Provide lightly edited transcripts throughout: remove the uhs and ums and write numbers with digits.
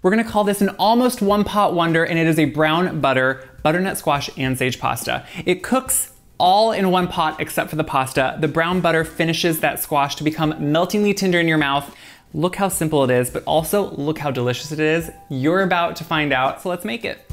We're gonna call this an almost one pot wonder, and it is a brown butter, butternut squash, and sage pasta. It cooks all in one pot except for the pasta. The brown butter finishes that squash to become meltingly tender in your mouth. Look how simple it is, but also look how delicious it is. You're about to find out, so let's make it.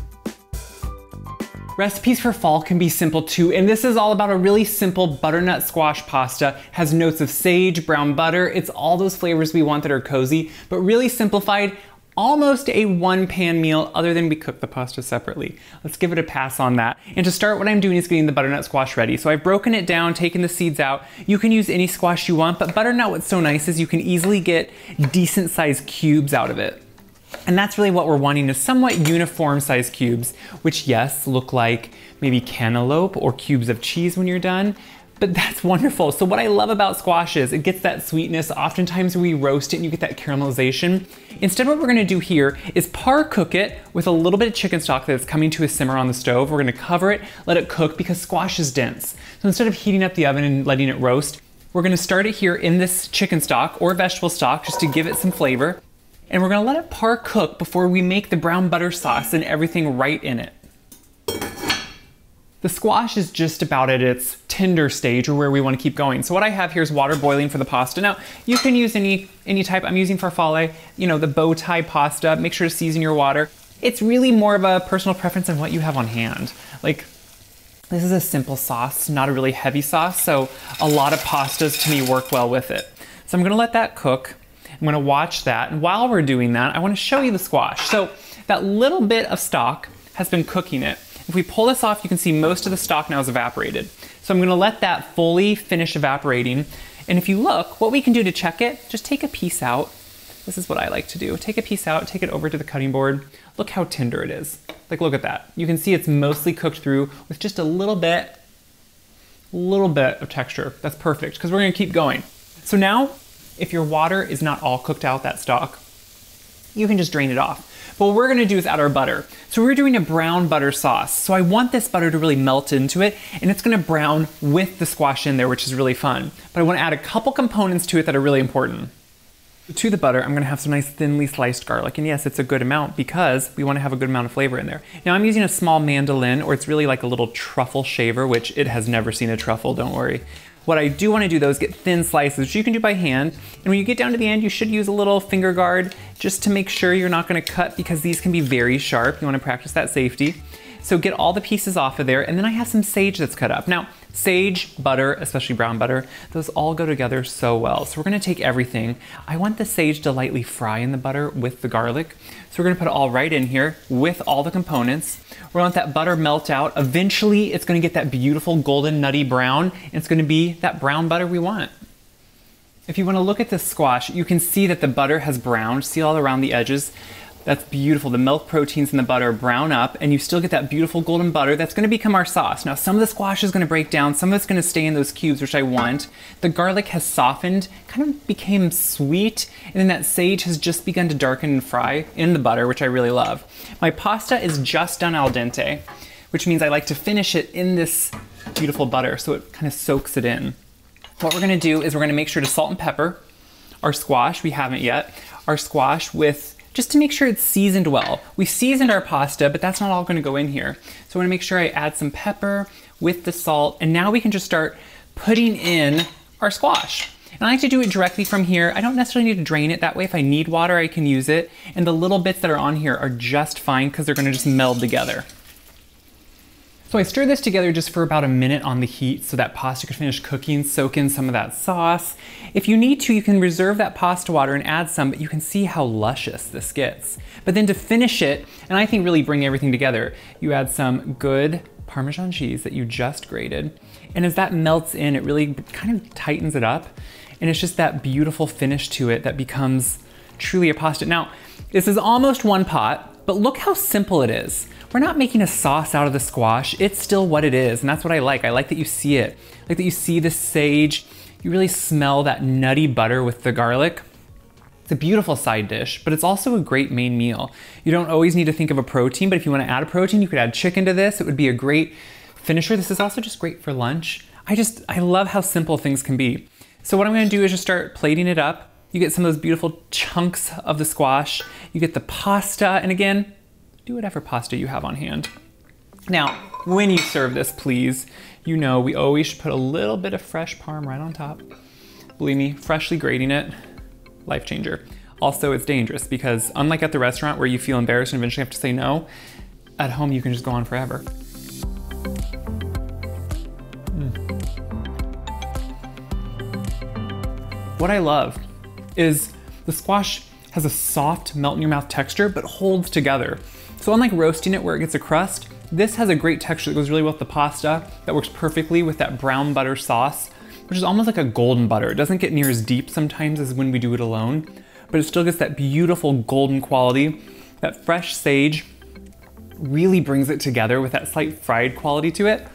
Recipes for fall can be simple too, and this is all about a really simple butternut squash pasta. Has notes of sage, brown butter. It's all those flavors we want that are cozy, but really simplified. Almost a one-pan meal, other than we cook the pasta separately. Let's give it a pass on that. And to start, what I'm doing is getting the butternut squash ready. So I've broken it down, taken the seeds out. You can use any squash you want, but butternut, what's so nice is you can easily get decent sized cubes out of it. And that's really what we're wanting, is somewhat uniform sized cubes, which yes, look like maybe cantaloupe or cubes of cheese when you're done. But that's wonderful. So what I love about squash is it gets that sweetness. Oftentimes we roast it and you get that caramelization. Instead, what we're gonna do here is par cook it with a little bit of chicken stock that's coming to a simmer on the stove. We're gonna cover it, let it cook, because squash is dense. So instead of heating up the oven and letting it roast, we're gonna start it here in this chicken stock or vegetable stock just to give it some flavor. And we're gonna let it par cook before we make the brown butter sauce and everything right in it. The squash is just about at its tender stage, or where we want to keep going. So what I have here is water boiling for the pasta. Now, you can use any type. I'm using farfalle, you know, the bow tie pasta. Make sure to season your water. It's really more of a personal preference on what you have on hand. Like, this is a simple sauce, not a really heavy sauce, so a lot of pastas to me work well with it. So I'm gonna let that cook. I'm gonna watch that, and while we're doing that, I wanna show you the squash. So that little bit of stock has been cooking it. If we pull this off, you can see most of the stock now is evaporated. So I'm gonna let that fully finish evaporating. And if you look, what we can do to check it, just take a piece out. This is what I like to do. Take a piece out, take it over to the cutting board. Look how tender it is. Like, look at that. You can see it's mostly cooked through with just a little bit of texture. That's perfect, because we're gonna keep going. So now, if your water is not all cooked out, that stock, you can just drain it off. But what we're gonna do is add our butter. So we're doing a brown butter sauce. So I want this butter to really melt into it, and it's gonna brown with the squash in there, which is really fun. But I wanna add a couple components to it that are really important. To the butter, I'm gonna have some nice thinly sliced garlic. And yes, it's a good amount because we wanna have a good amount of flavor in there. Now I'm using a small mandolin, or it's really like a little truffle shaver, which it has never seen a truffle, don't worry. What I do want to do though is get thin slices, which you can do by hand. And when you get down to the end, you should use a little finger guard just to make sure you're not going to cut, because these can be very sharp. You want to practice that safety. So get all the pieces off of there. And then I have some sage that's cut up. Now, sage, butter, especially brown butter, those all go together so well. So we're going to take everything. I want the sage to lightly fry in the butter with the garlic. So we're going to put it all right in here with all the components. We're going to let that butter melt out. Eventually, it's going to get that beautiful golden nutty brown, and it's going to be that brown butter we want. If you want to look at this squash, you can see that the butter has browned. See all around the edges? That's beautiful. The milk proteins in the butter brown up, and you still get that beautiful golden butter that's going to become our sauce. Now, some of the squash is going to break down. Some of it's going to stay in those cubes, which I want. The garlic has softened, kind of became sweet, and then that sage has just begun to darken and fry in the butter, which I really love. My pasta is just done al dente, which means I like to finish it in this beautiful butter so it kind of soaks it in. What we're going to do is we're going to make sure to salt and pepper our squash. We haven't yet. Our squash with, just to make sure it's seasoned well. We seasoned our pasta, but that's not all gonna go in here. So I wanna make sure I add some pepper with the salt, and now we can just start putting in our squash. And I like to do it directly from here. I don't necessarily need to drain it. That way, if I need water, I can use it. And the little bits that are on here are just fine because they're gonna just meld together. So I stir this together just for about a minute on the heat so that pasta can finish cooking, soak in some of that sauce. If you need to, you can reserve that pasta water and add some, but you can see how luscious this gets. But then to finish it, and I think really bring everything together, you add some good Parmesan cheese that you just grated. And as that melts in, it really kind of tightens it up. And it's just that beautiful finish to it that becomes truly a pasta. Now, this is almost one pot, but look how simple it is. We're not making a sauce out of the squash. It's still what it is, and that's what I like. I like that you see it. I like that you see the sage. You really smell that nutty butter with the garlic. It's a beautiful side dish, but it's also a great main meal. You don't always need to think of a protein, but if you want to add a protein, you could add chicken to this. It would be a great finisher. This is also just great for lunch. I love how simple things can be. So what I'm gonna do is just start plating it up. You get some of those beautiful chunks of the squash. You get the pasta, and again, do whatever pasta you have on hand. Now, when you serve this, please, you know we always should put a little bit of fresh parm right on top. Believe me, freshly grating it, life changer. Also, it's dangerous because unlike at the restaurant where you feel embarrassed and eventually have to say no, at home you can just go on forever. What I love is the squash has a soft melt in your mouth texture, but holds together. So unlike roasting it where it gets a crust, this has a great texture that goes really well with the pasta, that works perfectly with that brown butter sauce, which is almost like a golden butter. It doesn't get near as deep sometimes as when we do it alone, but it still gets that beautiful golden quality. That fresh sage really brings it together with that slight fried quality to it.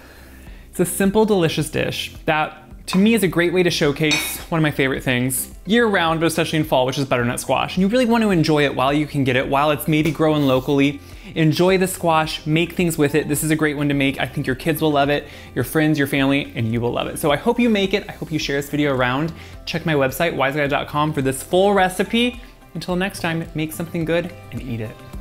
It's a simple, delicious dish that to me is a great way to showcase one of my favorite things year round, but especially in fall, which is butternut squash. And you really want to enjoy it while you can get it, while it's maybe growing locally. Enjoy the squash, make things with it. This is a great one to make. I think your kids will love it, your friends, your family, and you will love it. So I hope you make it. I hope you share this video around. Check my website, wiseguy.com, for this full recipe. Until next time, make something good and eat it.